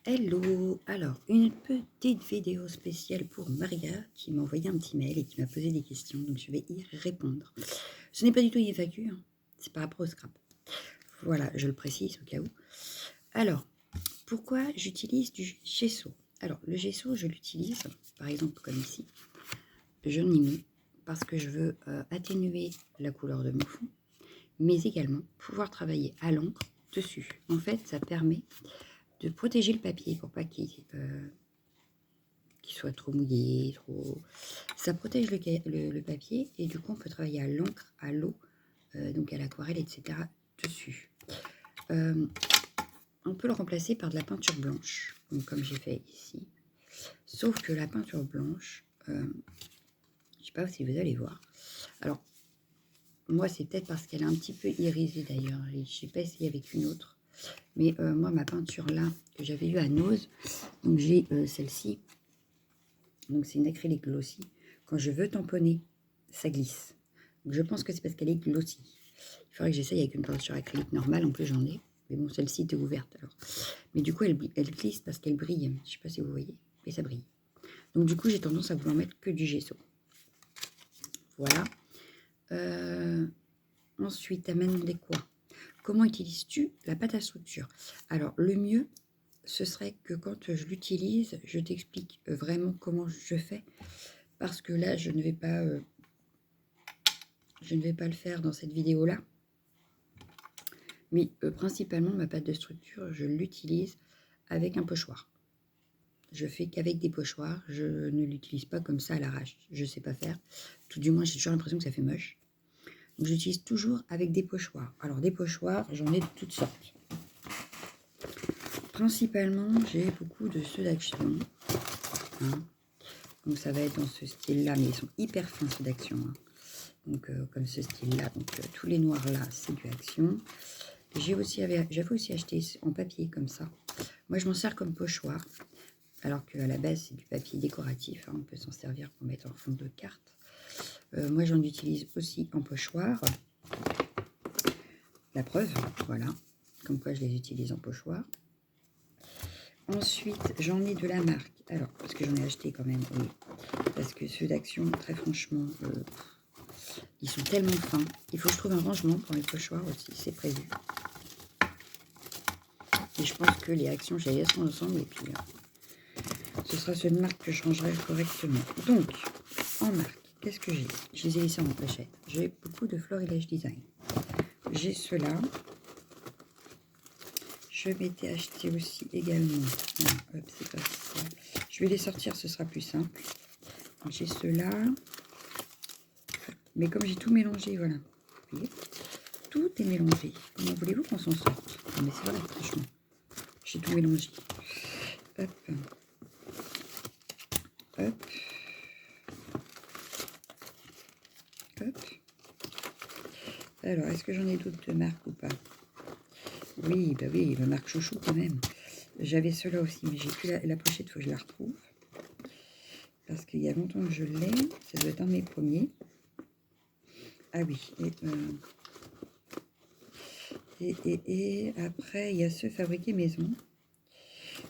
Hello! Alors, une petite vidéo spéciale pour Maria qui m'a envoyé un petit mail et qui m'a posé des questions, donc je vais y répondre. Ce n'est pas du tout une FAQ, hein, c'est par rapport au scrap. Voilà, je le précise au cas où. Alors, pourquoi j'utilise du gesso? Alors, le gesso, je l'utilise, par exemple comme ici, je l'ai mis parce que je veux atténuer la couleur de mon fond, mais également pouvoir travailler à l'encre dessus. En fait, ça permet de protéger le papier pour pas qu'il soit trop mouillé, trop... Ça protège le papier et du coup on peut travailler à l'encre, à l'eau, donc à l'aquarelle, etc. dessus. On peut le remplacer par de la peinture blanche, donc comme j'ai fait ici. Sauf que la peinture blanche, je ne sais pas si vous allez voir. Alors, moi c'est peut-être parce qu'elle est un petit peu irisée d'ailleurs. Je n'ai pas essayé avec une autre. Mais moi ma peinture là, que j'avais eue à Nose, donc j'ai celle-ci. Donc c'est une acrylique glossy. Quand je veux tamponner, ça glisse. Donc je pense que c'est parce qu'elle est glossy. Il faudrait que j'essaye avec une peinture acrylique normale. En plus j'en ai. Mais bon, celle-ci était ouverte alors. Mais du coup, elle glisse parce qu'elle brille. Je ne sais pas si vous voyez. Mais ça brille. Donc du coup, j'ai tendance à vouloir mettre que du gesso. Voilà. Ensuite, elle m'a demandé quoi? Comment utilises-tu la pâte à structure? Alors, le mieux, ce serait que quand je l'utilise, je t'explique vraiment comment je fais. Parce que là, je ne vais pas le faire dans cette vidéo-là. Mais principalement, ma pâte de structure, je l'utilise avec un pochoir. Je fais qu'avec des pochoirs. Je ne l'utilise pas comme ça à l'arrache. Je ne sais pas faire. Tout du moins, j'ai toujours l'impression que ça fait moche. Donc, j'utilise toujours avec des pochoirs. Alors, des pochoirs, j'en ai de toutes sortes. Principalement, j'ai beaucoup de ceux d'Action. Hein. Donc, ça va être dans ce style-là. Mais ils sont hyper fins, ceux d'Action. Hein. Donc, comme ce style-là. Donc, tous les noirs-là, c'est du Action. J'avais aussi acheté en papier comme ça. Moi, je m'en sers comme pochoir. Alors qu'à la base, c'est du papier décoratif. Hein, on peut s'en servir pour mettre en fond de carte. Moi, j'en utilise aussi en pochoir. La preuve, voilà. Comme quoi, je les utilise en pochoir. Ensuite, j'en ai de la marque. Alors, parce que j'en ai acheté quand même, oui. Parce que ceux d'Action, très franchement, ils sont tellement fins. Il faut que je trouve un rangement pour les pochoirs aussi, c'est prévu. Et je pense que les Actions, j'allais laisser ensemble et puis ce sera ceux de marque que je rangerai correctement. Donc, en marque, qu'est-ce que j'ai? Je les ai laissés en pochette. J'ai beaucoup de Florilège Design. J'ai ceux-là. Je m'étais acheté aussi également. Non, hop, c'est pas ça. Je vais les sortir, ce sera plus simple. J'ai ceux-là. Mais comme j'ai tout mélangé, voilà. Vous voyez, tout est mélangé. Comment voulez-vous qu'on s'en sorte? Non, mais c'est vrai, franchement. J'ai tout mélangé. Hop. Hop. Hop. Alors, est-ce que j'en ai d'autres de marque ou pas? Oui, bah oui, la marque Chouchou quand même. J'avais ceux-là aussi, mais j'ai plus la pochette, il faut que je la retrouve. Parce qu'il y a longtemps que je l'ai. Ça doit être un de mes premiers. Ah oui. Et après, il y a ceux fabriqués maison.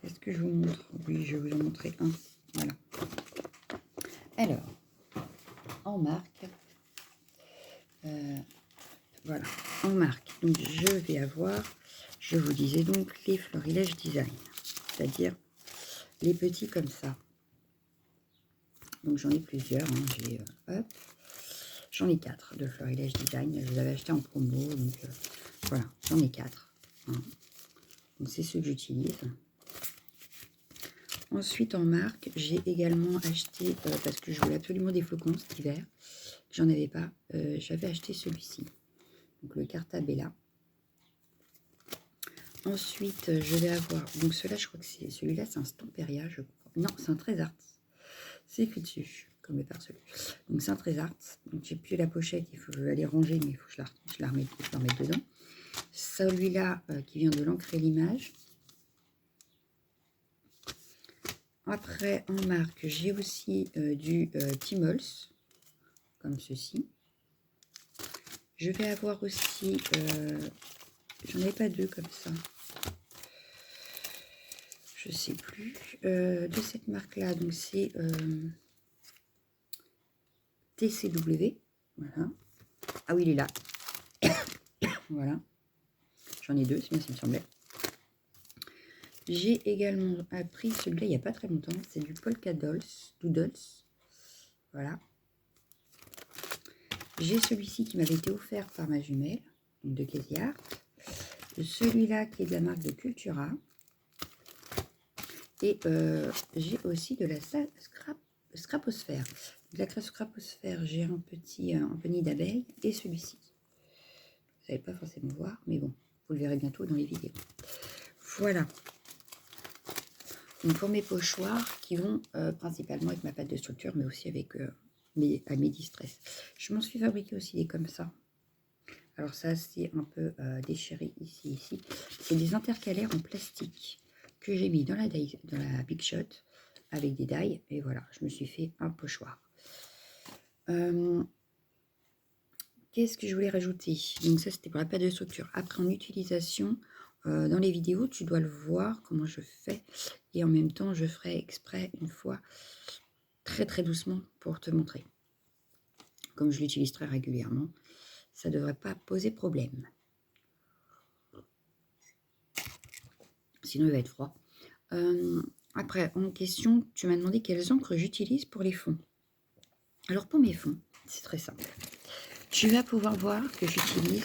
Est-ce que je vous montre? Oui, je vais vous en montrer un. Voilà. Alors, en marque. Voilà, en marque. Donc, je vais avoir, je vous disais donc, les Florilège Design. C'est-à-dire les petits comme ça. Donc, j'en ai plusieurs. Hein. Hop. J'en ai 4 de Florilège Design. Je les avais achetés en promo. Donc, voilà, j'en ai 4. Hein. Donc, c'est ceux que j'utilise. Ensuite, en marque, j'ai également acheté, parce que je voulais absolument des flocons cet hiver. J'en avais pas. J'avais acheté celui-ci. Donc, le Cartabella. Ensuite, je vais avoir, donc cela, je crois que c'est celui-là, c'est un Stamperia, je crois. Non, c'est un Trésart. C'est écrit dessus, comme le pare-soleil. Donc, c'est un Trésart. Donc, j'ai plus la pochette, il faut aller ranger, mais il faut que je la remette dedans. Celui-là, qui vient de l'encre et l'image. Après, en marque, j'ai aussi du Timols, comme ceci. Je vais avoir aussi, j'en avais pas deux comme ça. je sais plus, de cette marque-là. Donc c'est TCW. Voilà. Ah oui, il est là. Voilà. J'en ai deux, c'est bien, ça me semblait. J'ai également appris celui-là il n'y a pas très longtemps. C'est du Polka Doodles. Voilà. J'ai celui-ci qui m'avait été offert par ma jumelle, donc de Casey Art. Celui-là qui est de la marque de Cultura. Et j'ai aussi de la Scraposphère. De la Scraposphère, j'ai un nid d'abeille et celui-ci. Vous n'allez pas forcément voir, mais bon, vous le verrez bientôt dans les vidéos. Voilà. Donc pour mes pochoirs qui vont principalement avec ma pâte de structure, mais aussi avec mes distress. Je m'en suis fabriqué aussi des comme ça. Alors ça, c'est un peu déchiré ici. C'est des intercalaires en plastique que j'ai mis dans la Big Shot avec des die. Et voilà, je me suis fait un pochoir. Qu'est-ce que je voulais rajouter? Donc ça, c'était pour la pâte de structure. Après, en utilisation, dans les vidéos, tu dois le voir comment je fais. Et en même temps, je ferai exprès une fois très très doucement pour te montrer. Comme je l'utilise très régulièrement, ça ne devrait pas poser problème. Sinon, il va être froid. Après, en question, tu m'as demandé quelles encres j'utilise pour les fonds. Alors, pour mes fonds, c'est très simple. Tu vas pouvoir voir que j'utilise...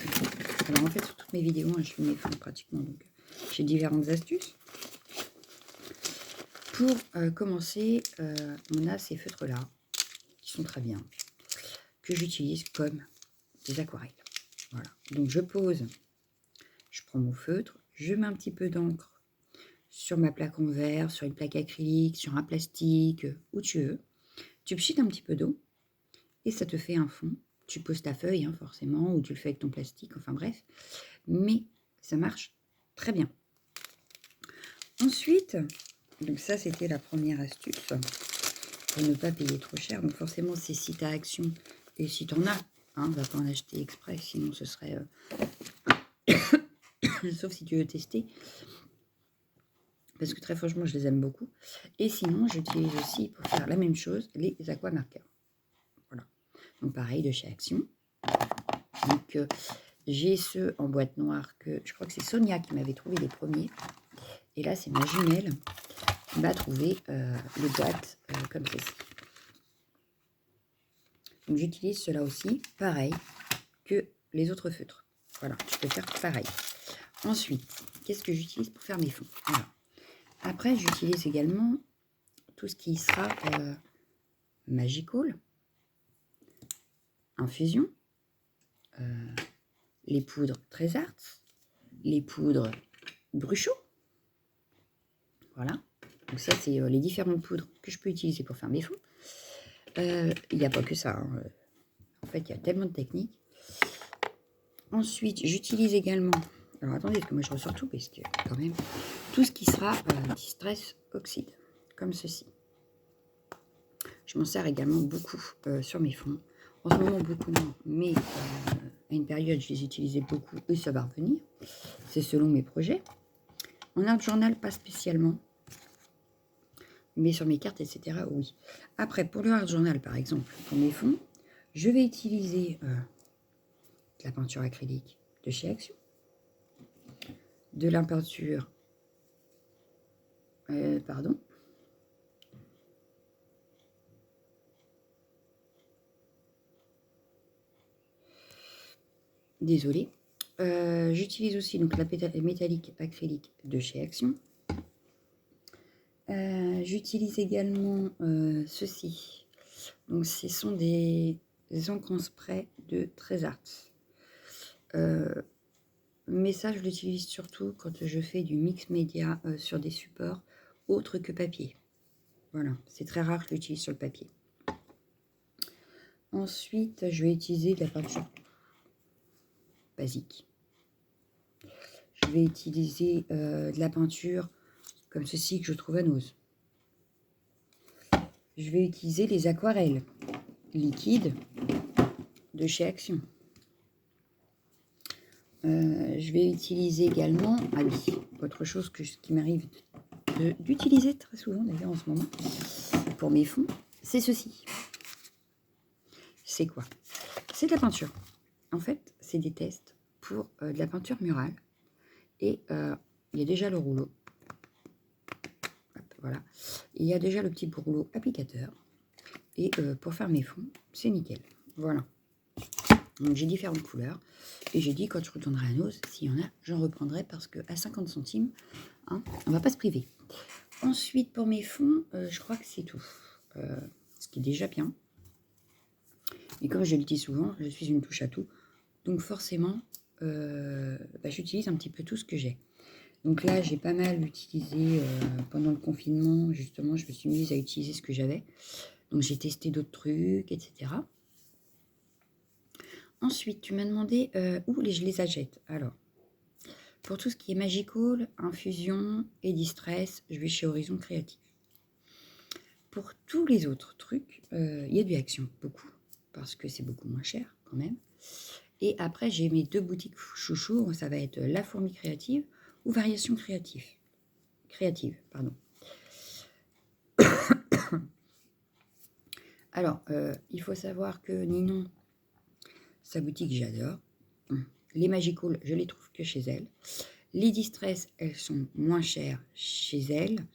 Alors, en fait, sur toutes mes vidéos, je fais mes fonds pratiquement. Donc, j'ai différentes astuces. Pour commencer, on a ces feutres-là, qui sont très bien, que j'utilise comme des aquarelles. Voilà. Donc, je pose, je prends mon feutre, je mets un petit peu d'encre sur ma plaque en verre, sur une plaque acrylique, sur un plastique, où tu veux. Tu pchites un petit peu d'eau et ça te fait un fond. Tu poses ta feuille, hein, forcément, ou tu le fais avec ton plastique, enfin bref. Mais ça marche très bien. Ensuite, donc ça c'était la première astuce pour ne pas payer trop cher. Donc forcément, c'est si tu as Action et si tu en as, hein, va pas en acheter exprès, sinon ce serait... sauf si tu veux tester. Parce que très franchement, je les aime beaucoup. Et sinon, j'utilise aussi pour faire la même chose, les aquamarqueurs. Voilà. Donc pareil, de chez Action. Donc j'ai ceux en boîte noire que je crois que c'est Sonia qui m'avait trouvé les premiers. Et là, c'est ma jumelle qui m'a trouvé les boîtes comme ceci. Donc j'utilise cela aussi, pareil que les autres feutres. Voilà, je peux faire pareil. Ensuite, qu'est-ce que j'utilise pour faire mes fonds? Voilà. Après, j'utilise également tout ce qui sera Magical, Infusion, les poudres Très Arts, les poudres Bruchot. Voilà. Donc ça, c'est les différentes poudres que je peux utiliser pour faire mes fonds. Il n'y a pas que ça. Hein. En fait, il y a tellement de techniques. Ensuite, j'utilise également... Alors, attendez, parce que moi, je ressors tout, parce que, quand même, tout ce qui sera Distress Oxide, comme ceci. Je m'en sers également beaucoup sur mes fonds. En ce moment, beaucoup moins, mais à une période, je les utilisais beaucoup et ça va revenir. C'est selon mes projets. En art journal, pas spécialement. Mais sur mes cartes, etc., oui. Après, pour le art journal, par exemple, pour mes fonds, je vais utiliser de la peinture acrylique de chez Action. De la peinture... pardon. Désolée. J'utilise aussi donc la métallique acrylique de chez Action. J'utilise également ceci. Donc, ce sont des encres en spray de Très Arts. Mais ça, je l'utilise surtout quand je fais du mix média sur des supports autres que papier. Voilà, c'est très rare que je l'utilise sur le papier. Ensuite, je vais utiliser de la peinture basique. Je vais utiliser de la peinture comme ceci que je trouve à Nose. Je vais utiliser les aquarelles liquides de chez Action. Je vais utiliser également, ah oui, autre chose qui m'arrive d'utiliser très souvent d'ailleurs en ce moment pour mes fonds, c'est ceci. C'est quoi? C'est de la peinture. En fait, c'est des tests pour de la peinture murale. Et il y a déjà le rouleau. Hop, voilà. Et il y a déjà le petit rouleau applicateur. Et pour faire mes fonds, c'est nickel. Voilà. Donc j'ai différentes couleurs. Et j'ai dit, quand je retournerai à Noz, s'il y en a, j'en reprendrai parce qu'à 50 centimes, hein, on ne va pas se priver. Ensuite, pour mes fonds, je crois que c'est tout. Ce qui est déjà bien. Et comme je le dis souvent, je suis une touche à tout. Donc forcément, j'utilise un petit peu tout ce que j'ai. Donc là, j'ai pas mal utilisé pendant le confinement. Justement, je me suis mise à utiliser ce que j'avais. Donc j'ai testé d'autres trucs, etc. Ensuite, tu m'as demandé où je les achète. Alors, pour tout ce qui est Magical, Infusion et Distress, je vais chez Horizon Créatif. Pour tous les autres trucs, il y a du Action, beaucoup, parce que c'est beaucoup moins cher quand même. Et après, j'ai mes 2 boutiques chouchous, ça va être La Fourmi Créative ou Variation Créative. Pardon. Alors, il faut savoir que Ninon, sa boutique, j'adore. Les Magical, je les trouve que chez elle. Les Distress, elles sont moins chères chez elle.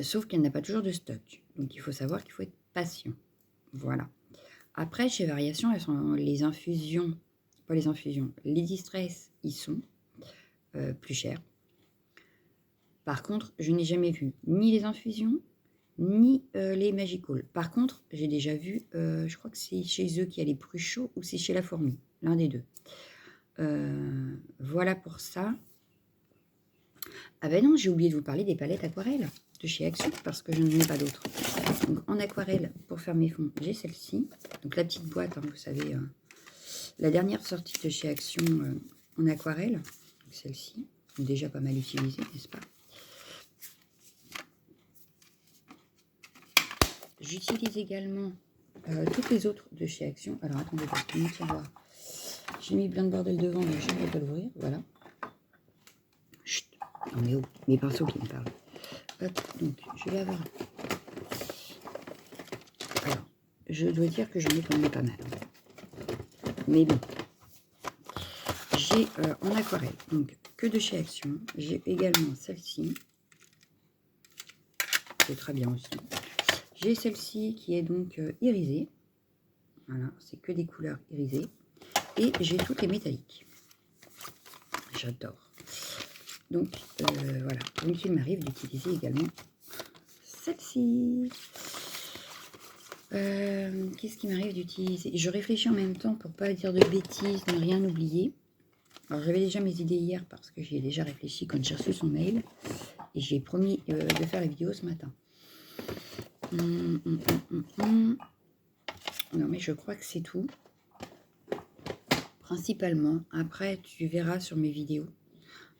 Sauf qu'elle n'a pas toujours de stock. Donc, il faut savoir qu'il faut être patient. Voilà. Après, chez Variation, elles sont les infusions, pas les infusions, les Distress, ils sont plus chers. Par contre, je n'ai jamais vu ni les infusions, ni les Magical. Par contre, j'ai déjà vu, je crois que c'est chez eux qu'il y a les plus chauds ou c'est chez La Fourmi, l'un des deux. Voilà pour ça. Ah ben non, j'ai oublié de vous parler des palettes aquarelles de chez Action parce que je n'en ai pas d'autres. Donc en aquarelle, pour faire mes fonds, j'ai celle-ci. Donc la petite boîte, hein, vous savez, la dernière sortie de chez Action en aquarelle. Celle-ci, déjà pas mal utilisée, n'est-ce pas? J'utilise également toutes les autres de chez Action. Alors attendez, parce que mon tiroir, j'ai mis plein de bordel devant, mais je ne vais pas l'ouvrir. Voilà. Chut, on est où? Mes pinceaux qui me parlent. Hop, donc je vais avoir. Alors, je dois dire que j'en ai quand même pas mal. Mais bon. J'ai en aquarelle, donc que de chez Action. J'ai également celle-ci. C'est très bien aussi. J'ai celle-ci qui est donc irisée. Voilà, c'est que des couleurs irisées. Et j'ai toutes les métalliques. J'adore. Donc, voilà. Donc, il m'arrive d'utiliser également celle-ci. Qu'est-ce qui m'arrive d'utiliser? Je réfléchis en même temps pour pas dire de bêtises, ne rien oublier. Alors, j'avais déjà mes idées hier parce que j'y ai déjà réfléchi quand j'ai reçu son mail. Et j'ai promis de faire la vidéo ce matin. Non, mais je crois que c'est tout. Principalement. Après, tu verras sur mes vidéos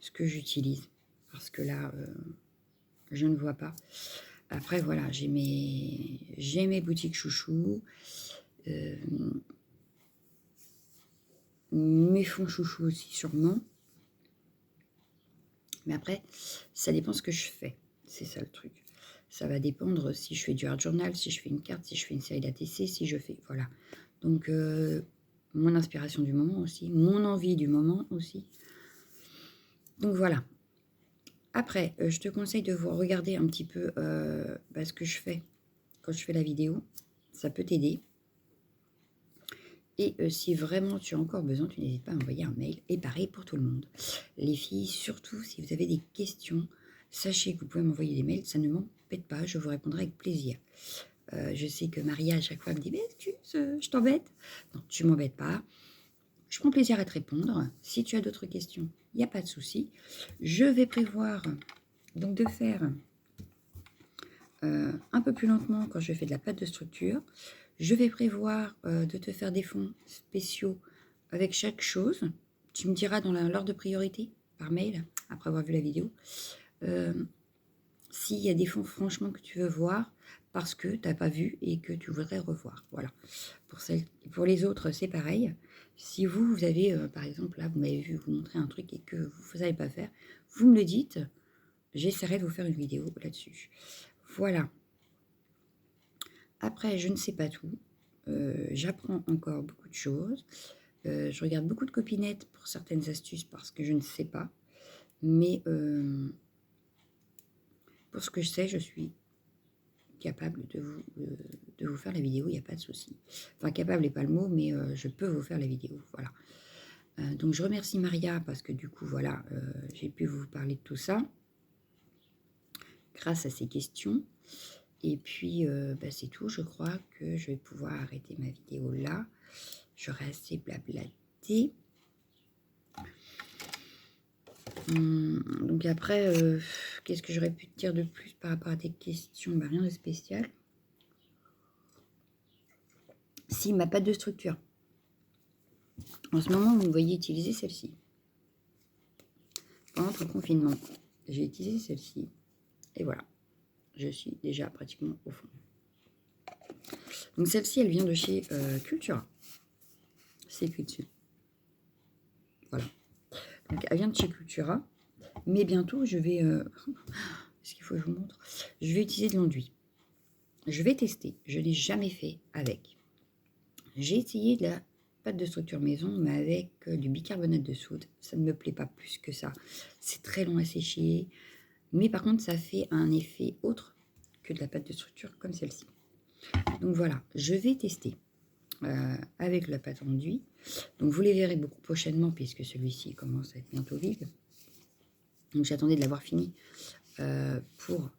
ce que j'utilise. Parce que là, je ne vois pas. Après, voilà, j'ai mes boutiques chouchous. Mes fonds chouchous aussi, sûrement. Mais après, ça dépend ce que je fais. C'est ça le truc. Ça va dépendre si je fais du art journal, si je fais une carte, si je fais une série d'ATC, si je fais... Voilà. Donc, mon inspiration du moment aussi. Mon envie du moment aussi. Donc, voilà. Après, je te conseille de vous regarder un petit peu ce que je fais quand je fais la vidéo. Ça peut t'aider. Et si vraiment tu as encore besoin, tu n'hésites pas à envoyer un mail. Et pareil pour tout le monde. Les filles, surtout, si vous avez des questions, sachez que vous pouvez m'envoyer des mails. Ça ne m'embête pas, je vous répondrai avec plaisir. Je sais que Maria, à chaque fois, me dit « Mais je t'embête ?» Non, tu ne m'embêtes pas. Je prends plaisir à te répondre. Si tu as d'autres questions, il n'y a pas de souci. Je vais prévoir donc de faire un peu plus lentement quand je fais de la pâte de structure. Je vais prévoir de te faire des fonds spéciaux avec chaque chose. Tu me diras dans l'ordre de priorité par mail, après avoir vu la vidéo, s'il y a des fonds franchement que tu veux voir parce que tu n'as pas vu et que tu voudrais revoir. Voilà. Pour les autres, c'est pareil. Si vous avez, par exemple, là, vous m'avez vu vous montrer un truc et que vous ne savez pas faire, vous me le dites. j'essaierai de vous faire une vidéo là-dessus. Voilà. Après, je ne sais pas tout. J'apprends encore beaucoup de choses. Je regarde beaucoup de copinettes pour certaines astuces parce que je ne sais pas. Mais pour ce que je sais, je suis capable de vous faire la vidéo, il n'y a pas de souci. Enfin, capable n'est pas le mot, mais je peux vous faire la vidéo, voilà. Donc, je remercie Maria parce que du coup, voilà, j'ai pu vous parler de tout ça grâce à ces questions. Et puis, bah, c'est tout. Je crois que je vais pouvoir arrêter ma vidéo là. J'aurai assez blablaté. Donc après, qu'est-ce que j'aurais pu te dire de plus par rapport à tes questions? Bah, rien de spécial. Si, ma pâte de structure. En ce moment, vous me voyez utiliser celle-ci. Pendant le confinement, j'ai utilisé celle-ci. Et voilà, je suis déjà pratiquement au fond. Donc celle-ci, elle vient de chez Cultura. C'est écrit dessus. Voilà. Donc elle vient de chez Cultura. Mais bientôt, je vais... Est-ce qu'il faut que je vous montre? Je vais utiliser de l'enduit. Je vais tester. Je ne l'ai jamais fait avec. J'ai essayé de la pâte de structure maison, mais avec du bicarbonate de soude. Ça ne me plaît pas plus que ça. C'est très long à sécher. Mais par contre, ça fait un effet autre que de la pâte de structure comme celle-ci. Donc voilà, je vais tester avec la pâte enduit. Donc vous les verrez beaucoup prochainement puisque celui-ci commence à être bientôt vide. Donc j'attendais de l'avoir fini pour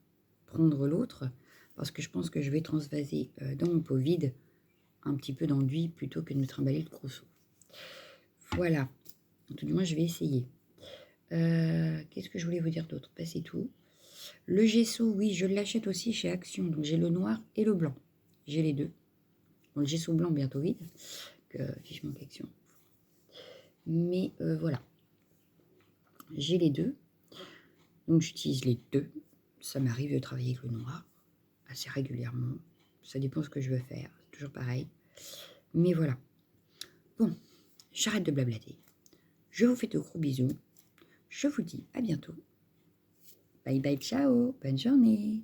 prendre l'autre parce que je pense que je vais transvaser dans mon pot vide un petit peu d'enduit plutôt que de me trimballer le trousseau. Voilà, tout du moins je vais essayer. Qu'est-ce que je voulais vous dire d'autre? Ben, c'est tout. Le gesso, oui, je l'achète aussi chez Action. Donc j'ai le noir et le blanc. J'ai les deux. Bon, le gesso blanc bientôt vide. Vivement qu'Action. Mais voilà. J'ai les deux. Donc j'utilise les deux. Ça m'arrive de travailler avec le noir assez régulièrement. Ça dépend ce que je veux faire. C'est toujours pareil. Mais voilà. Bon, j'arrête de blablater. Je vous fais de gros bisous. Je vous dis à bientôt. Bye bye, ciao. Bonne journée.